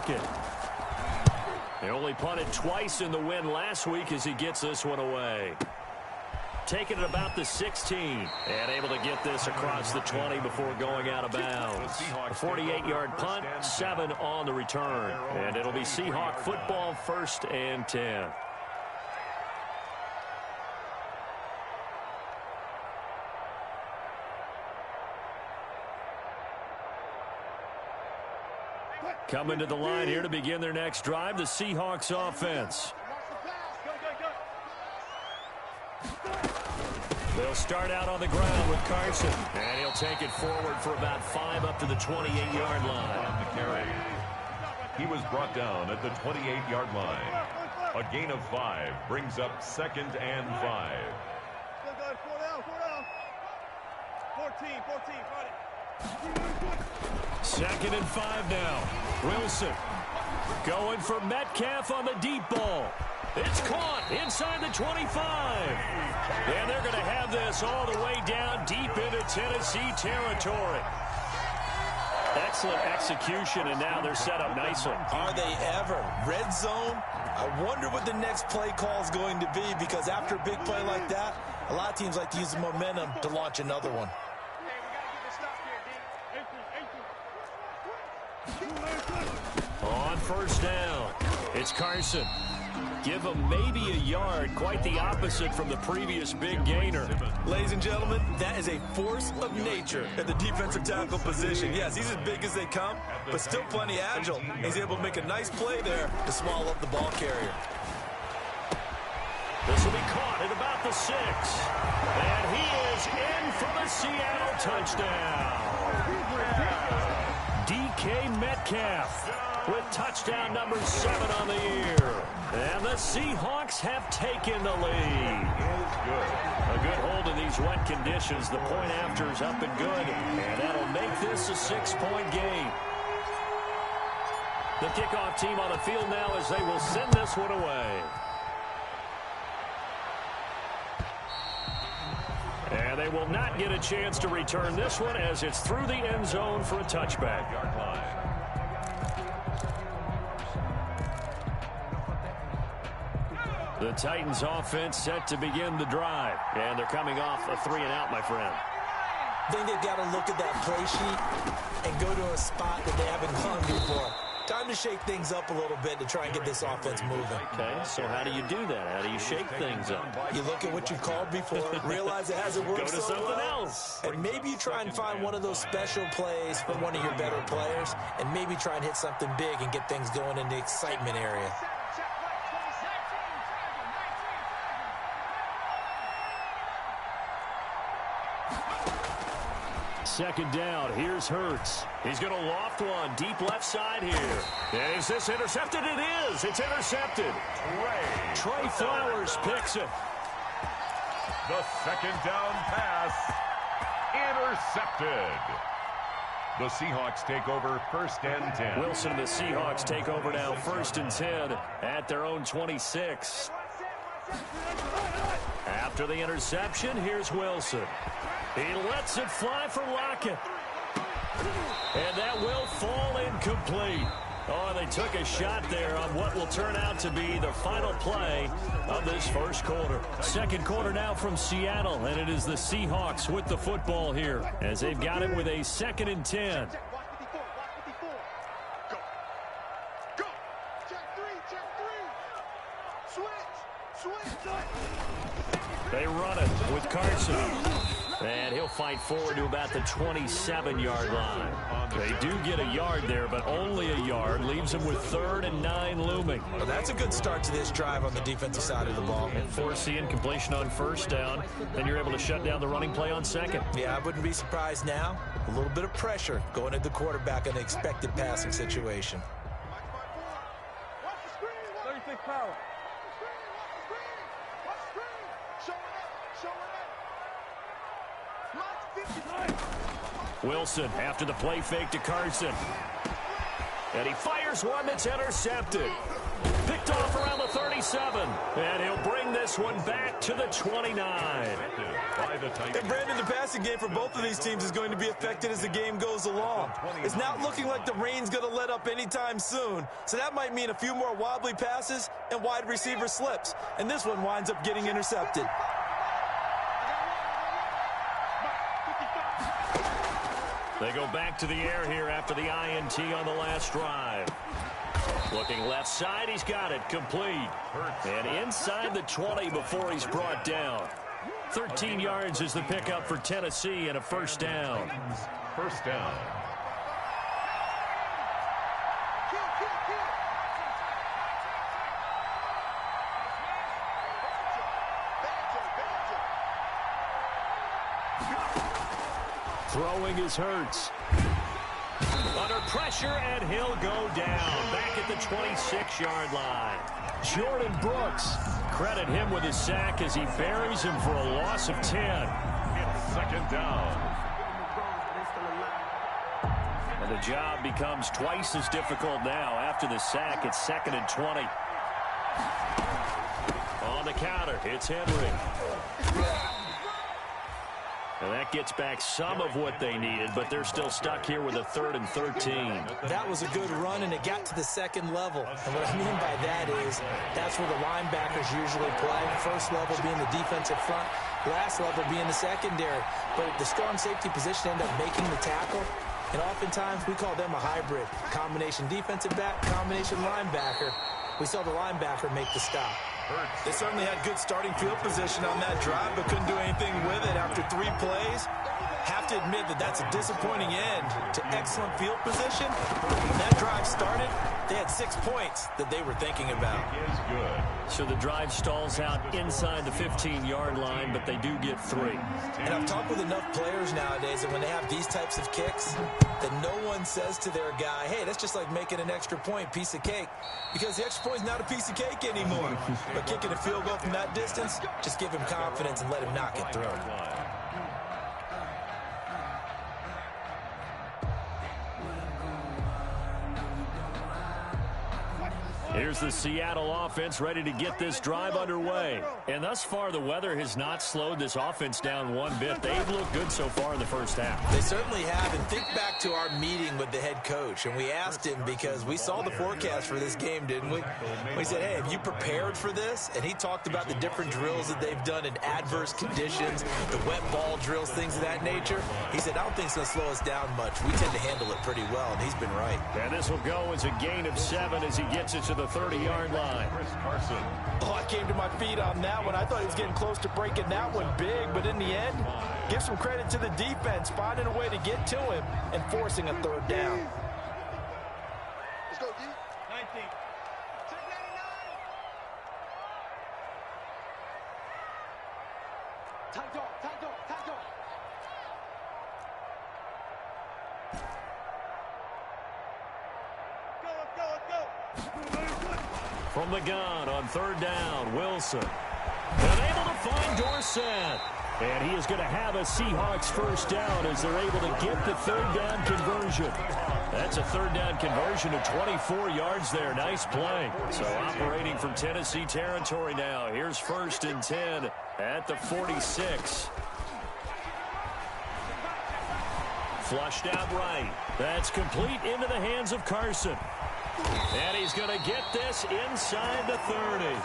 Lockett. He only punted twice in the win last week as he gets this one away. Taking it about the 16 and able to get this across the 20 before going out of bounds. A 48-yard punt, 7 on the return. And it'll be Seahawk football, 1st and 10. Coming to the line here to begin their next drive, the Seahawks offense. They'll start out on the ground with Carson, and he'll take it forward for about 5 up to the 28-yard line. On the carry. He was brought down at the 28-yard line. A gain of 5 brings up 2nd and 5. 2nd and 5 now. Wilson going for Metcalf on the deep ball. It's caught inside the 25. And they're going to have this all the way down deep into Tennessee territory. Excellent execution, and now they're set up nicely. Are they ever? Red zone? I wonder what the next play call is going to be, because after a big play like that, a lot of teams like to use the momentum to launch another one. On 1st down, it's Carson. Give him maybe a yard, quite the opposite from the previous big gainer. Ladies and gentlemen, that is a force of nature at the defensive tackle position. Yes, he's as big as they come, but still plenty agile. He's able to make a nice play there to swallow up the ball carrier. This will be caught at about the 6. And he is in for the Seattle touchdown. DK Metcalf with touchdown number 7 on the year. And the Seahawks have taken the lead. A good hold in these wet conditions. The point after is up and good. And that'll make this a 6-point game. The kickoff team on the field now as they will send this one away. And they will not get a chance to return this one as it's through the end zone for a touchback. The Titans offense set to begin the drive. And they're coming off a 3-and-out, my friend. I think they've got to look at that play sheet and go to a spot that they haven't gone before. Time to shake things up a little bit to try and get this offense moving. Okay, so how do you do that? How do you shake things up? You look at what you've called before, realize it hasn't worked Go to so something well, else. and maybe you try and find one of those special plays from one of your better players, and maybe try and hit something big and get things going in the excitement area. Second down, here's Hurts. He's going to loft one deep left side here. And is this intercepted? It is. It's intercepted. Trey Flowers picks it. The 2nd down pass intercepted. The Seahawks take over 1st and 10. Wilson and the Seahawks take over now 1st and 10 at their own 26. After the interception, here's Wilson. He lets it fly for Lockett. And that will fall incomplete. Oh, they took a shot there on what will turn out to be the final play of this first quarter. Second quarter now from Seattle, and it is the Seahawks with the football here as they've got it with a 2nd and 10. They run it with Carson. And he'll fight forward to about the 27-yard line. They do get a yard there, but only a yard. Leaves them with 3rd and 9 looming. Well, that's a good start to this drive on the defensive side of the ball. And force the incompletion on 1st down. Then you're able to shut down the running play on 2nd. Yeah, I wouldn't be surprised now. A little bit of pressure going at the quarterback in an expected passing situation. Watch the screen. 36 power. Wilson after the play fake to Carson. And he fires one that's intercepted. Picked picked off around the 37. And he'll bring this one back to the 29. And Brandon, the passing game for both of these teams is going to be affected as the game goes along. It's not looking like the rain's going to let up anytime soon, so that might mean a few more wobbly passes and wide receiver slips. And this one winds up getting intercepted. They go back to the air here after the INT on the last drive. Looking left side, he's got it, complete. And inside the 20 before he's brought down. 13 yards is the pickup for Tennessee and a first down. First down. Throwing is Hurts. Under pressure, and he'll go down. Back at the 26-yard line. Jordan Brooks. Credit him with his sack as he buries him for a loss of 10. It's second down. And the job becomes twice as difficult now. After the sack, it's 2nd and 20. On the counter, it's Henry. And that gets back some of what they needed, but they're still stuck here with a 3rd and 13. That was a good run, and it got to the second level. And what I mean by that is that's where the linebackers usually play. First level being the defensive front, last level being the secondary. But the strong safety position ended up making the tackle. And oftentimes we call them a hybrid. Combination defensive back, combination linebacker. We saw the linebacker make the stop. They certainly had good starting field position on that drive, but couldn't do anything with it after 3 plays. Have to admit that that's a disappointing end to excellent field position. When that drive started, they had 6 points that they were thinking about. Is good. So the drive stalls out inside the 15-yard line, but they do get 3. And I've talked with enough players nowadays that when they have these types of kicks, that no one says to their guy, hey, that's just like making an extra point, piece of cake. Because the extra point is not a piece of cake anymore. But kicking a field goal from that distance, just give him confidence and let him knock it through. Here's the Seattle offense ready to get this drive underway. And thus far, the weather has not slowed this offense down one bit. They've looked good so far in the first half. They certainly have. And think back to our meeting with the head coach. And we asked him because we saw the forecast for this game, didn't we? We said, hey, have you prepared for this? And he talked about the different drills that they've done in adverse conditions, the wet ball drills, things of that nature. He said, I don't think it's going to slow us down much. We tend to handle it pretty well, and he's been right. And this will go as a gain of 7 as he gets it to the 30-yard line. Oh, I came to my feet on that one. I thought he was getting close to breaking that one big, but in the end, give some credit to the defense, finding a way to get to him and forcing a 3rd down. Let's go, D. 19. Tight dog, tight dog, tight dog. Go, let's go, let's go. From the gun on 3rd down, Wilson. And able to find Dorsett. And he is going to have a Seahawks first down as they're able to get the 3rd down conversion. That's a 3rd down conversion of 24 yards there. Nice play. So operating from Tennessee territory now. Here's 1st and 10 at the 46. Flushed out right. That's complete into the hands of Carson. And he's going to get this inside the 30.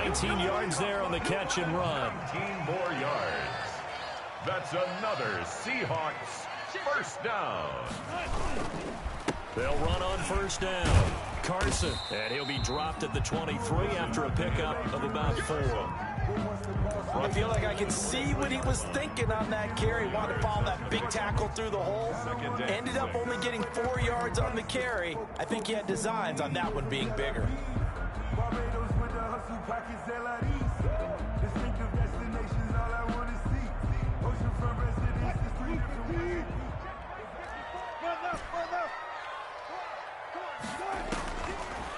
19 yards there on the catch and run. 19 more yards. That's another Seahawks first down. They'll run on 1st down. Carson, and he'll be dropped at the 23 after a pickup of about 4. I feel like I can see what he was thinking on that carry. Wanted to follow that big tackle through the hole. Ended up only getting 4 yards on the carry. I think he had designs on that one being bigger.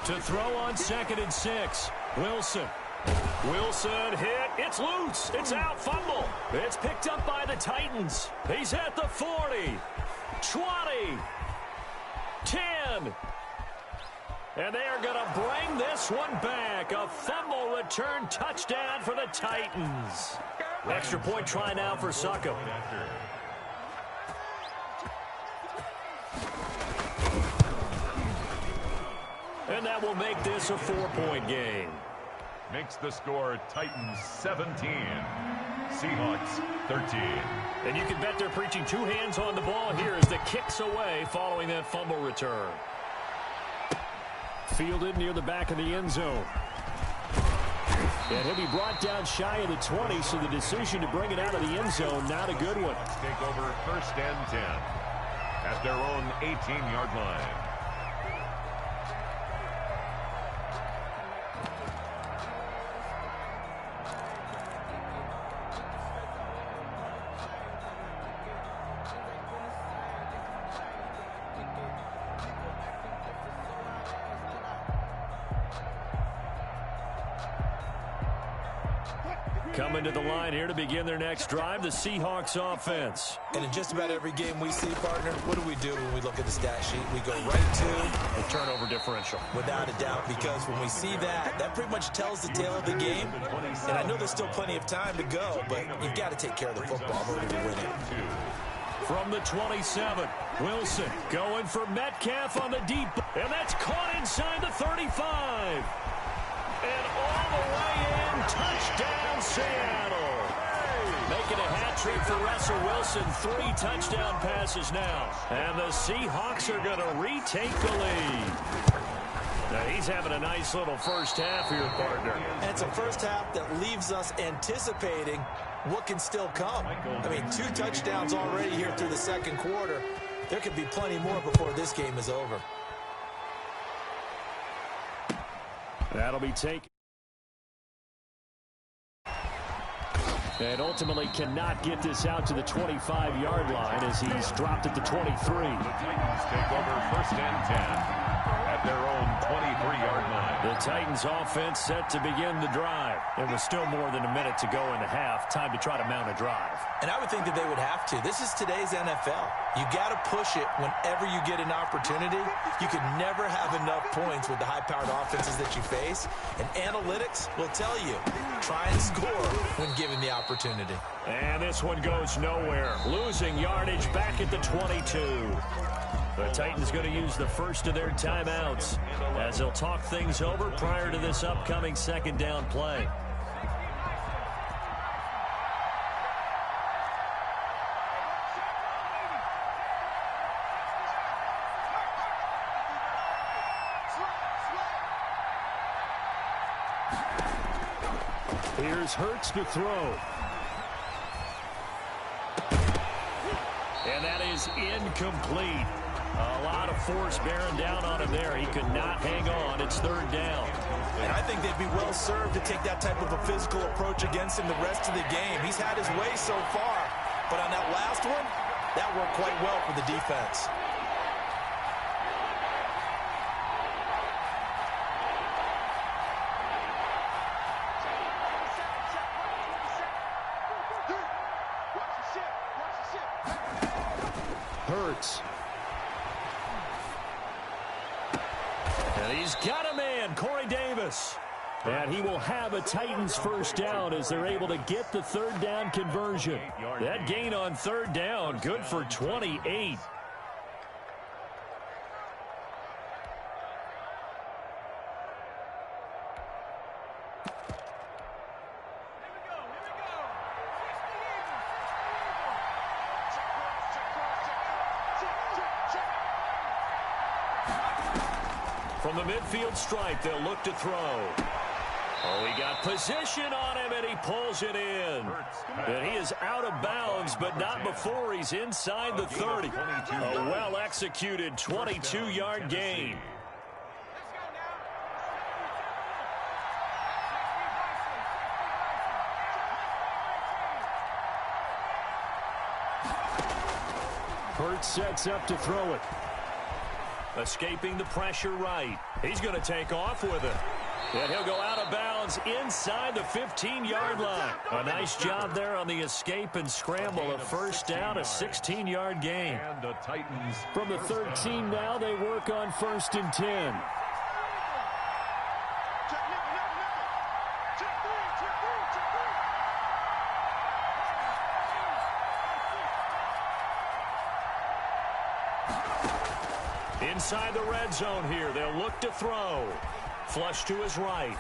To throw on 2nd and 6. Wilson. Wilson hit. It's loose. It's out. Fumble. It's picked up by the Titans. He's at the 40. 20. 10. And they are going to bring this one back. A fumble return touchdown for the Titans. Extra point try now for Succop. And that will make this a 4-point game. Makes the score Titans 17, Seahawks 13. And you can bet they're preaching two hands on the ball here as the kick's away following that fumble return. Fielded near the back of the end zone. And he'll be brought down shy of the 20, so the decision to bring it out of the end zone, not a good one. Let's take over 1st and 10 at their own 18-yard line. Coming to the line here to begin their next drive, the Seahawks offense. And in just about every game we see, partner, what do when we look at the stat sheet? We go right to the turnover differential. Without a doubt, because when we see that, that pretty much tells the tale of the game. And I know there's still plenty of time to go, but you've got to take care of the football in order to win it. From the 27, Wilson going for Metcalf on the deep. And that's caught inside the 35. And all the way in, touchdown Seattle. Making a hat trick for Russell Wilson, 3 touchdown passes now. And the Seahawks are going to retake the lead. Now he's having a nice little first half here, partner. And it's a first half that leaves us anticipating what can still come. I mean, 2 touchdowns already here through the second quarter. There could be plenty more before this game is over. That'll be taken. And ultimately cannot get this out to the 25-yard line as he's dropped at the 23. The Titans take over 1st and 10 at their own 23-yard line. The Titans offense set to begin the drive. It was still more than a minute to go in the half. Time to try to mount a drive. And I would think that they would have to. This is today's NFL. You got to push it whenever you get an opportunity. You can never have enough points with the high-powered offenses that you face. And analytics will tell you, try and score when given the opportunity. And this one goes nowhere. Losing yardage back at the 22. The Titans going to use the first of their timeouts as they'll talk things over prior to this upcoming second down play. Here's Hurts to throw. And that is incomplete. A lot of force bearing down on him there. He could not hang on. It's 3rd down. And I think they'd be well served to take that type of a physical approach against him the rest of the game. He's had his way so far. But on that last one, that worked quite well for the defense. Hurts. And he's got a man, Corey Davis. And he will have a Titans first down as they're able to get the 3rd down conversion. That gain on 3rd down, good for 28. From the midfield stripe, they'll look to throw. Oh, he got position on him, and he pulls it in. And he is out of bounds, but not before he's inside the 30. A well-executed 22-yard gain. Hurts sets up to throw it. Escaping the pressure right. He's going to take off with it. And he'll go out of bounds inside the 15-yard line. A nice job there on the escape and scramble. A first down, a 16-yard gain. And the Titans. From the 13 now, they work on 1st and 10. Inside the red zone here, they'll look to throw. Flush to his right.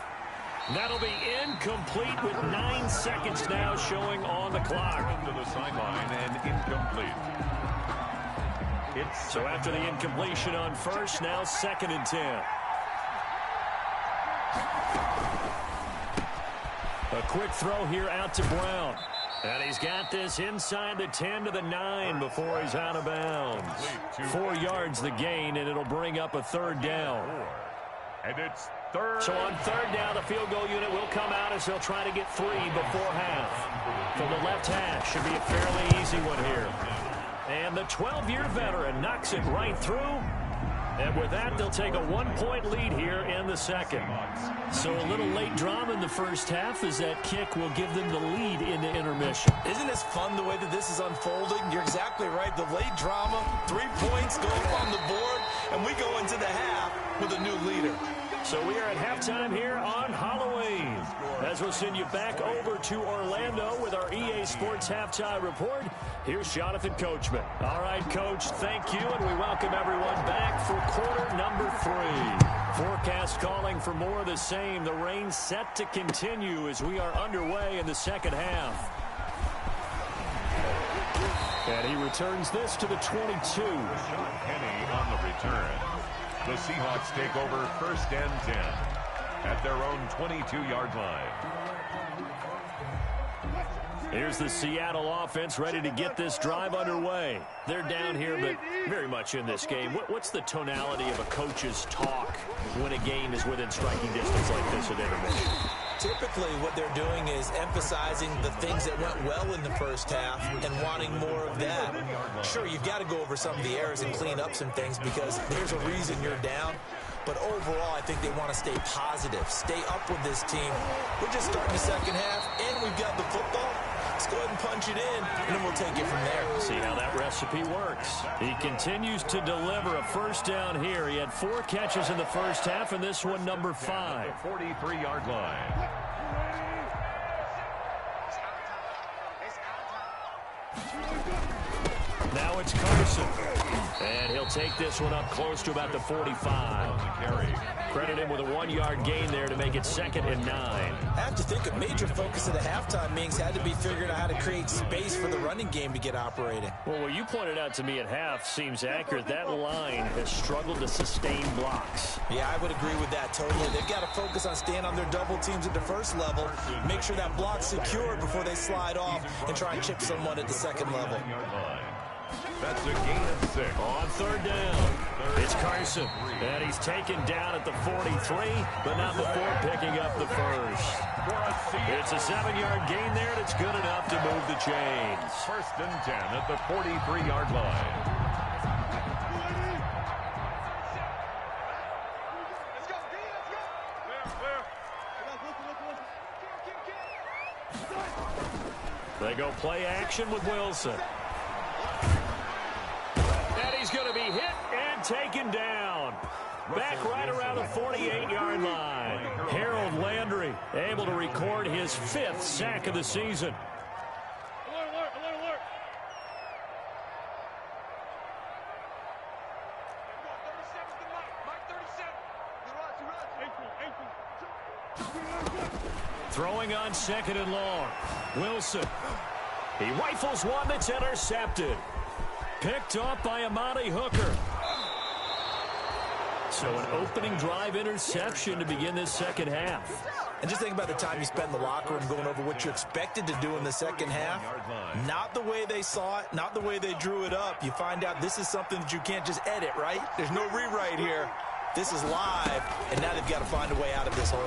That'll be incomplete with 9 seconds now showing on the clock. To the sideline and incomplete. So after the incompletion on first, now 2nd and 10. A quick throw here out to Brown. And he's got this inside the 10 to the 9 before he's out of bounds. 4 yards the gain, and it'll bring up a 3rd down. And it's 3rd. So on 3rd down, the field goal unit will come out as they'll try to get 3 before half. From the left hash, should be a fairly easy one here. And the 12-year veteran knocks it right through. And with that, they'll take a 1-point lead here in the 2nd. So a little late drama in the first half as that kick will give them the lead into intermission. Isn't this fun the way that this is unfolding? You're exactly right. The late drama, 3 points go up on the board, and we go into the half with a new leader. So we are at halftime here on Halloween. As we'll send you back over to Orlando with our EA Sports Halftime Report, here's Jonathan Coachman. All right, Coach, thank you, and we welcome everyone back for quarter number 3. Forecast calling for more of the same. The rain set to continue as we are underway in the 2nd half. And he returns this to the 22. Kenny on the return. The Seahawks take over 1st and 10 at their own 22-yard line. Here's the Seattle offense ready to get this drive underway. They're down here, but very much in this game. What's the tonality of a coach's talk when a game is within striking distance like this at intermission? Typically, what they're doing is emphasizing the things that went well in the first half and wanting more of that. Sure, you've got to go over some of the errors and clean up some things because there's a reason you're down. But overall, I think they want to stay positive, stay up with this team. We're just starting the 2nd half, and we've got the football. Let's go ahead and punch it in, and then we'll take it from there. See how that recipe works. He continues to deliver a 1st down here. He had 4 catches in the first half, and this one number 5. 43-yard line. Now it's Carson. And he'll take this one up close to about the 45. Credit him with a 1-yard gain there to make it 2nd and 9. I have to think a major focus of the halftime meetings had to be figuring out how to create space for the running game to get operating. Well, what you pointed out to me at half seems accurate. That line has struggled to sustain blocks. Yeah, I would agree with that totally. They've got to focus on staying on their double teams at the first level, make sure that block's secured before they slide off and try and chip someone at the 2nd level. That's a gain of 6. On 3rd down, it's Carson. And he's taken down at the 43, but not before picking up the 1st. It's a 7-yard gain there, and it's good enough to move the chains. 1st and 10 at the 43-yard line. They go play action with Wilson. And he's going to be hit and taken down. Back right around the 48-yard line. Harold Landry able to record his 5th sack of the season. Alert, alert, alert. Throwing on 2nd and long. Wilson. He rifles one that's intercepted. Picked off by Amani Hooker. So an opening drive interception to begin this 2nd half. And just think about the time you spent in the locker room going over what you expected to do in the 2nd half. Not the way they saw it, not the way they drew it up. You find out this is something that you can't just edit, right? There's no rewrite here. This is live, and now they've got to find a way out of this hole.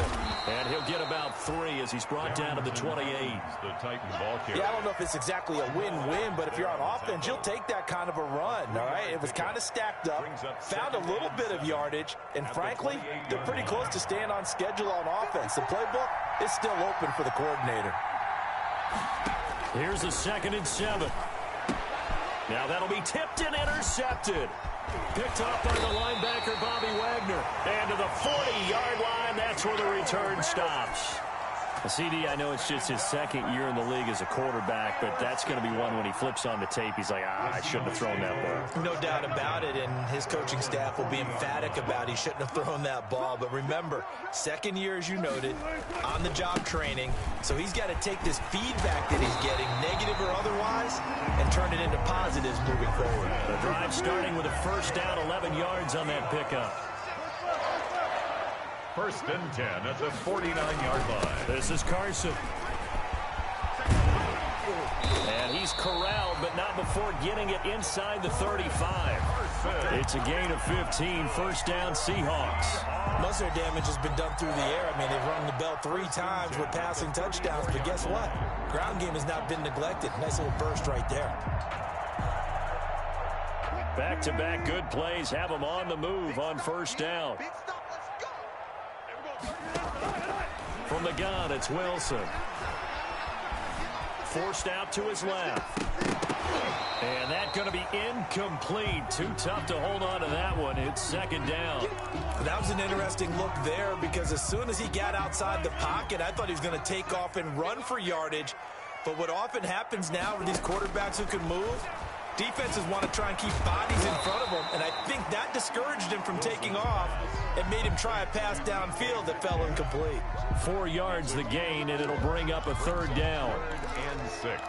And he'll get about 3 as he's brought down to the 28. The Titan ball carrier. Yeah, I don't know if it's exactly a win-win, but if you're on offense, you'll take that kind of a run, all right? It was kind of stacked up, found a little bit of yardage, and frankly, they're pretty close to staying on schedule on offense. The playbook is still open for the coordinator. Here's the 2nd and 7. Now that'll be tipped and intercepted. Picked up by the linebacker, Bobby Wagner. And to the 40-yard line, that's where the return stops. CD, I know it's just his second year in the league as a quarterback, but that's going to be one when he flips on the tape. He's like, I shouldn't have thrown that ball. No doubt about it, and his coaching staff will be emphatic about he shouldn't have thrown that ball. But remember, second year, as you noted, on-the-job training, so he's got to take this feedback that he's getting, negative or otherwise, and turn it into positives moving forward. The drive starting with a first down, 11 yards on that pickup. First and 10 at the 49-yard line. This is Carson. And he's corralled, but not before getting it inside the 35. It's a gain of 15, first down Seahawks. Most of their damage has been done through the air. I mean, they've rung the bell 3 times with passing touchdowns, but guess what? Ground game has not been neglected. Nice little burst right there. Back-to-back good plays have them on the move on first down. From the gun, it's Wilson. Forced out to his left. And that's going to be incomplete. Too tough to hold on to that one. It's second down. That was an interesting look there because as soon as he got outside the pocket, I thought he was going to take off and run for yardage. But what often happens now with these quarterbacks who can move, defenses want to try and keep bodies in front of them, and I think that discouraged him from taking off and made him try a pass downfield that fell incomplete. 4 yards the gain, and it'll bring up a third down. And 6.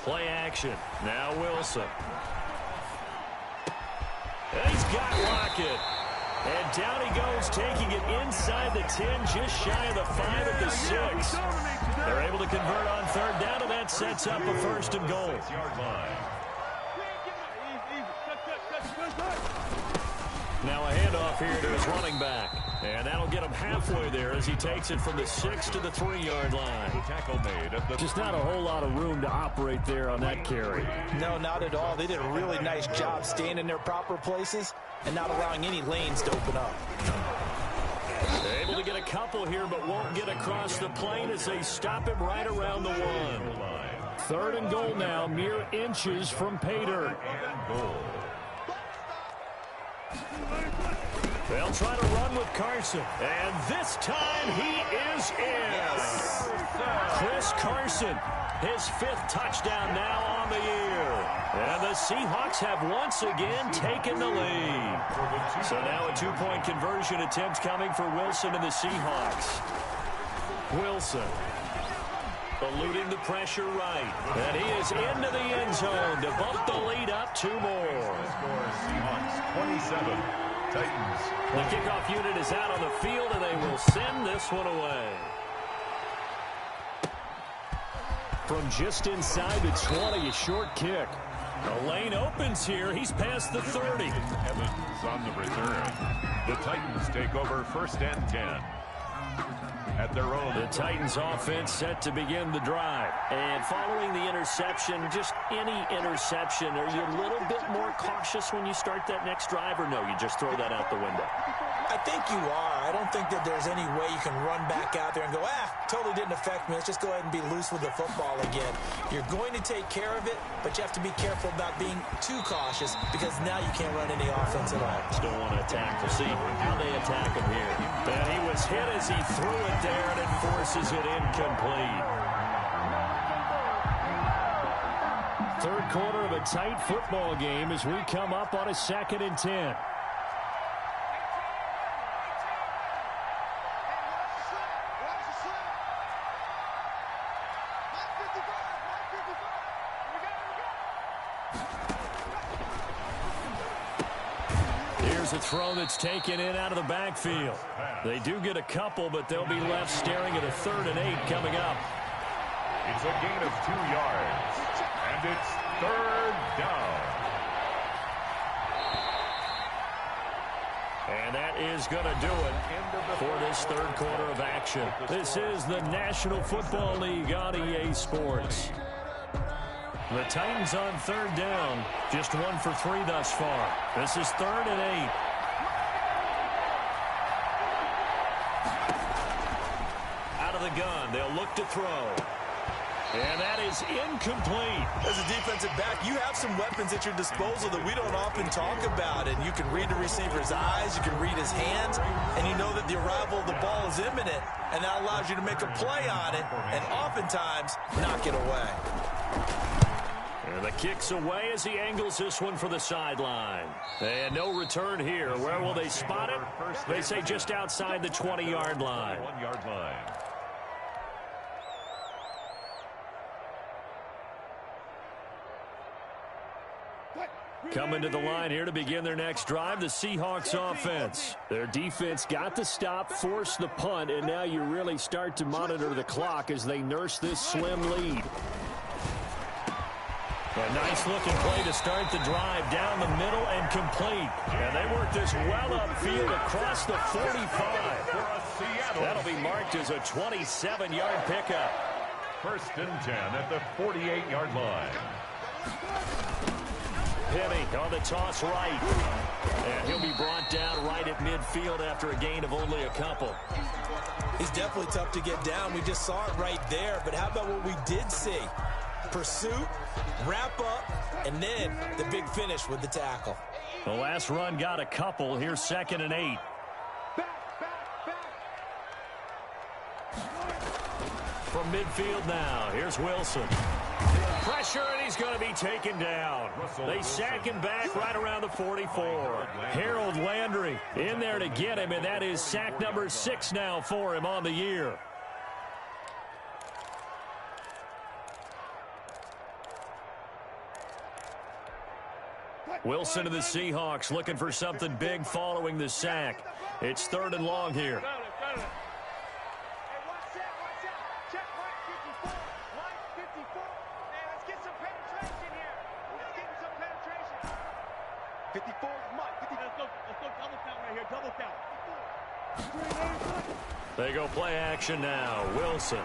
Play action. Now Wilson. And he's got Lockett. And down he goes, taking it inside the 10, just shy of the 5 at the 6. They're able to convert on third down, and that sets up a first and goal. Now a handoff here to his running back. And that'll get him halfway there as he takes it from the 6 to the 3-yard line. Tackle made at the Just not a whole lot of room to operate there on that carry. No, not at all. They did a really nice job staying in their proper places and not allowing any lanes to open up. They're able to get a couple here, but won't get across the plane as they stop him right around the 1. Third and goal now, mere inches from pay dirt. They'll try to run with Carson, and this time he is in. Chris Carson, his 5th touchdown now on the year. And the Seahawks have once again taken the lead. So now a 2-point conversion attempt coming for Wilson and the Seahawks. Wilson eluding the pressure right. And he is into the end zone to bump the lead up 2 more. Seahawks 27. Titans. The kickoff unit is out on the field, and they will send this one away. From just inside the 20, a short kick. The lane opens here. He's past the 30. Evans on the return. The Titans take over first and 10. At their own. The Titans offense set to begin the drive. And following the interception, just any interception, are you a little bit more cautious when you start that next drive, or no, you just throw that out the window? I think you are. I don't think that there's any way you can run back out there and go, totally didn't affect me. Let's just go ahead and be loose with the football again. You're going to take care of it, but you have to be careful about being too cautious because now you can't run any offense at all. Still want to attack. We'll see how they attack him here. And he was hit as he threw it there, and it forces it incomplete. Third quarter of a tight football game as we come up on a 2nd and 10. Here's a throw that's taken in out of the backfield. They do get a couple, but they'll be left staring at a 3rd and 8 coming up. It's a gain of 2 yards, and it's 3rd down. And that is going to do it for this third quarter of action. This is the National Football League on EA Sports. The Titans on 3rd down, just 1 for 3 thus far. This is 3rd and 8. Out of the gun, they'll look to throw. And that is incomplete. As a defensive back, you have some weapons at your disposal that we don't often talk about. And you can read the receiver's eyes, you can read his hands, and you know that the arrival of the ball is imminent. And that allows you to make a play on it and oftentimes knock it away. And the kick's away as he angles this one for the sideline. And no return here. Where will they spot it? They say just outside the 20-yard line. 1-yard line. Coming to the line here to begin their next drive, the Seahawks offense. Their defense got the stop, forced the punt, and now you really start to monitor the clock as they nurse this slim lead. A nice-looking play to start the drive down the middle and complete. And they work this well upfield across the 45. That'll be marked as a 27-yard pickup. 1st and 10 at the 48-yard line. Penny on the toss right. And he'll be brought down right at midfield after a gain of only a couple. He's definitely tough to get down. We just saw it right there. But how about what we did see? Pursuit, wrap up, and then the big finish with the tackle. The last run got a couple. Here's 2nd and 8. From midfield now, here's Wilson. Pressure, and he's going to be taken down. They sack him back right around the 44. Harold Landry in there to get him, and that is sack number 6 now for him on the year. Wilson to the Seahawks looking for something big following the sack. It's 3rd and long here. They go play action now. Wilson.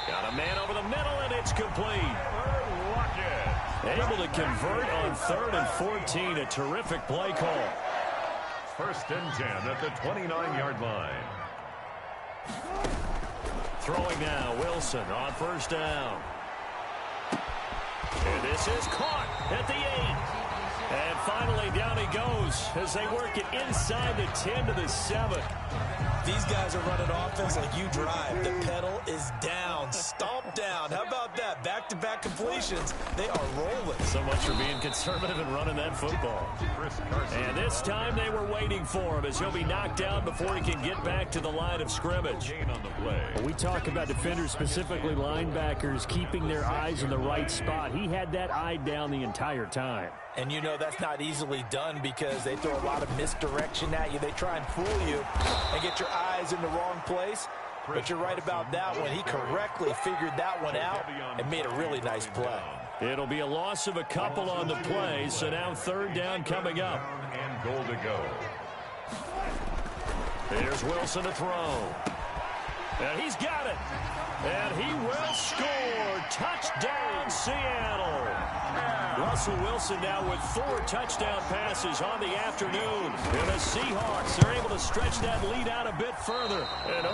Got a man over the middle, and it's complete. Able to convert on 3rd and 14. A terrific play call. 1st and 10 at the 29-yard line. Throwing now. Wilson on 1st down. And this is caught at the 8. And finally, down he goes as they work it inside the 10 to the 7. These guys are running offense like you drive. The pedal is down, stomped down. How about that? Back-to-back completions. They are rolling. So much for being conservative and running that football. And this time they were waiting for him as he'll be knocked down before he can get back to the line of scrimmage. We talk about defenders, specifically linebackers, keeping their eyes in the right spot. He had that eye down the entire time. And you know that's not easily done because they throw a lot of misdirection at you. They try and fool you and get your eyes in the wrong place. But you're right about that one. He correctly figured that one out and made a really nice play. It'll be a loss of a couple on the play, so now 3rd down coming up. And goal to go. Here's Wilson to throw. And he's got it. And he will score. Touchdown, Seattle. Russell Wilson now with 4 touchdown passes on the afternoon. And the Seahawks are able to stretch that lead out a bit further. And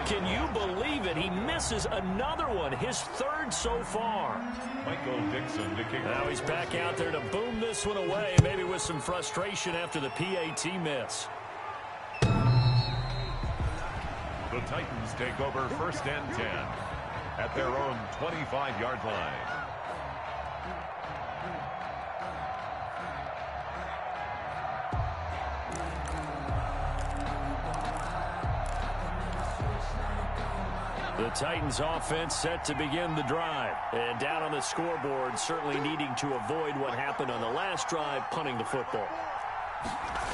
can you believe it? He misses another one, his 3rd so far. Michael Dixon to kick. Now he's back out there to boom this one away, maybe with some frustration after the PAT miss. The Titans take over 1st and 10 at their own 25-yard line. The Titans offense set to begin the drive. And down on the scoreboard, certainly needing to avoid what happened on the last drive, punting the football.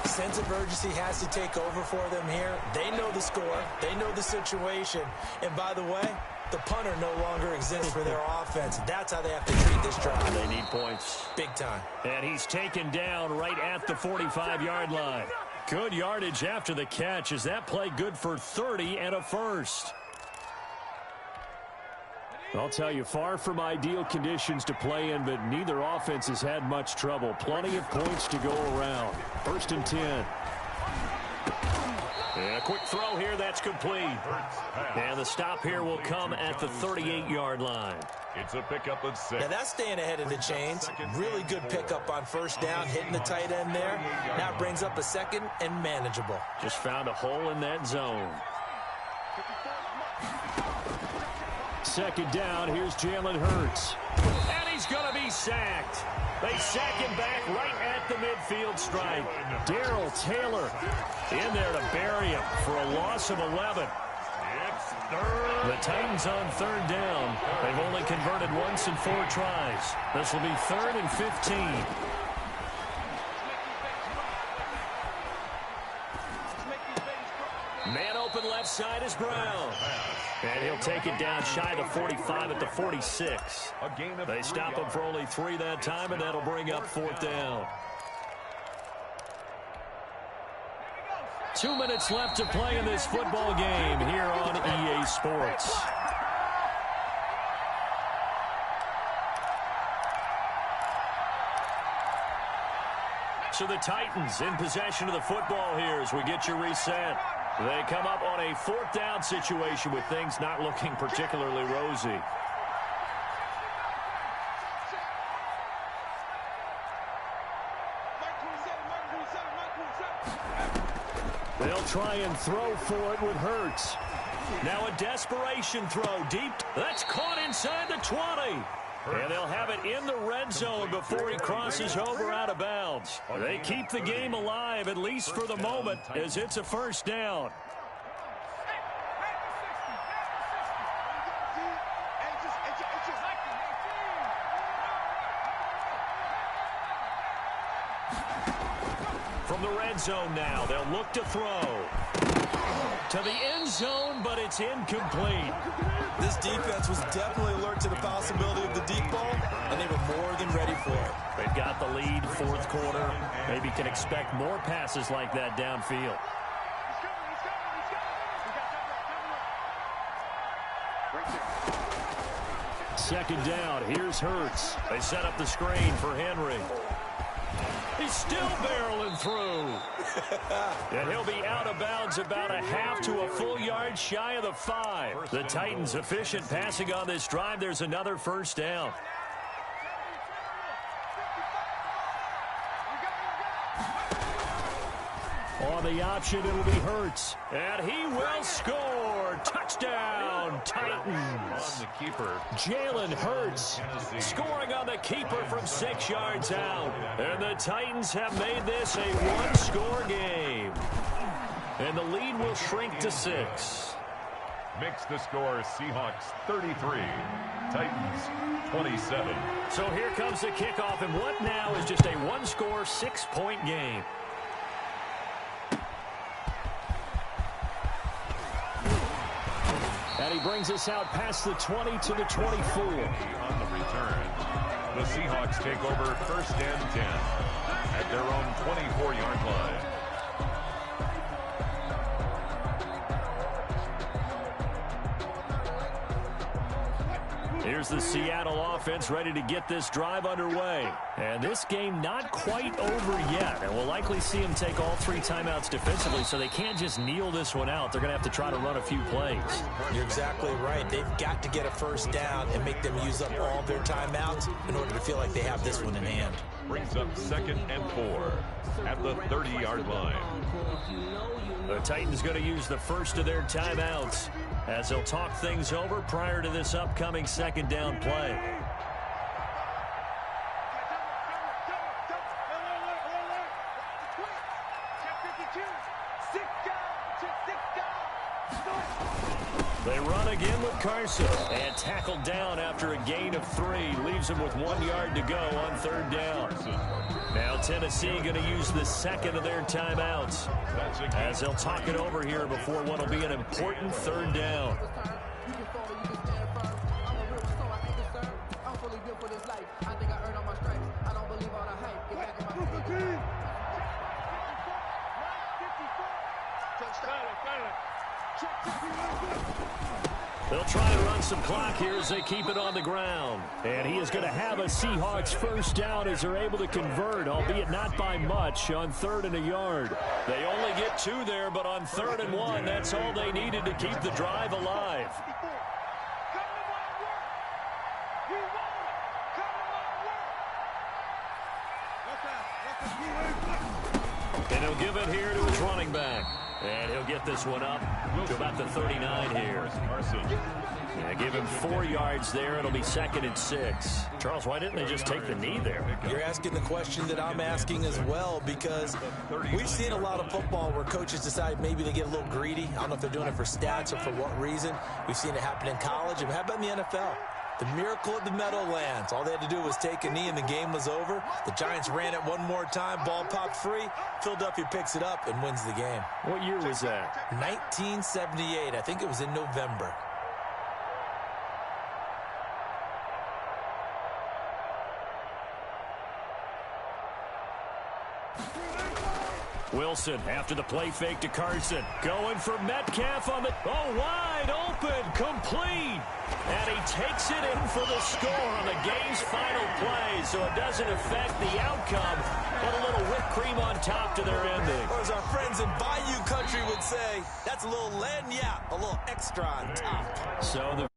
Sense of urgency has to take over for them here. They know the score. They know the situation. And by the way, the punter no longer exists for their offense. That's how they have to treat this drive. They need points. Big time. And he's taken down right at the 45-yard line. Good yardage after the catch. Is that play good for 30 and a first? I'll tell you, far from ideal conditions to play in, but neither offense has had much trouble. Plenty of points to go around. 1st and 10. And a quick throw here, that's complete. And the stop here will come at the 38-yard line. It's a pickup of 6. Yeah, that's staying ahead of the chains. Really good pickup on first down, hitting the tight end there. Now it brings up a second and manageable. Just found a hole in that zone. Second down, here's Jalen Hurts. And he's going to be sacked. They sack him back right at the midfield stripe. Darrell Taylor in there to bury him for a loss of 11. The Titans on third down. They've only converted once in 4 tries. This will be 3rd and 15. Man open left side is Brown. And he'll take it down shy of the 45 at the 46. They stop him for only 3 that time, and that'll bring up 4th down. 2 minutes left to play in this football game here on EA Sports. So the Titans in possession of the football here as we get you reset. They come up on a 4th down situation with things not looking particularly rosy. They'll try and throw for it with Hurts. Now a desperation throw deep. That's caught inside the 20. And they'll have it in the red zone before he crosses over out of bounds. They keep the game alive, at least for the moment, as it's a 1st down. From the red zone now, they'll look to throw. To the end zone, but it's incomplete. This defense was definitely alert to the possibility of the deep ball, and they were more than ready for it. They've got the lead, 4th quarter. Maybe can expect more passes like that downfield. Second down, here's Hurts. They set up the screen for Henry. He's still barreling through. And he'll be out of bounds about a half to a full yard shy of the 5. The Titans efficient passing on this drive. There's another 1st down. On the option, it'll be Hurts. And he will score. Touchdown, Titans. On the keeper. Jalen Hurts scoring on the keeper from 6 yards out. And the Titans have made this a 1-score game. And the lead will shrink to 6. Makes the score Seahawks 33, Titans 27. So here comes the kickoff, and what now is just a 1-score, 6-point game. And he brings us out past the 20 to the 24. On the return, the Seahawks take over 1st and 10 at their own 24-yard line. Here's the Seattle offense ready to get this drive underway. And this game not quite over yet. And we'll likely see them take all 3 timeouts defensively, so they can't just kneel this one out. They're going to have to try to run a few plays. You're exactly right. They've got to get a 1st down and make them use up all their timeouts in order to feel like they have this one in hand. Brings up 2nd and 4 at the 30-yard line. The Titans going to use the first of their timeouts as they'll talk things over prior to this upcoming 2nd down play. They run again with Carson and tackled down after a gain of 3. Leaves him with 1 yard to go on 3rd down. Now Tennessee going to use the 2nd of their timeouts as they'll talk it over here before what will be an important 3rd down. They'll try and run some clock here as they keep it on the ground. And he is going to have a Seahawks first down as they're able to convert, albeit not by much, on 3rd and a yard. They only get 2 there, but on 3rd and 1, that's all they needed to keep the drive alive. And he'll give it here to his running back. And he'll get this one up to about the 39 here. Yeah, give him 4 yards there. It'll be 2nd and 6. Charles, why didn't they just take the knee there? You're asking the question that I'm asking as well, because we've seen a lot of football where coaches decide maybe they get a little greedy. I don't know if they're doing it for stats or for what reason. We've seen it happen in college. And how about in the NFL? The miracle at the Meadowlands. All they had to do was take a knee and the game was over. The Giants ran it one more time. Ball popped free. Philadelphia picks it up and wins the game. What year was that? 1978. I think it was in November. Wilson after the play fake to Carson. Going for Metcalf on the... Oh, wide open. Complete. And he takes it in for the score on the game's final play, so it doesn't affect the outcome, but a little whipped cream on top to their ending. Or as our friends in Bayou Country would say, that's a little lagniappe, a little extra on top. So the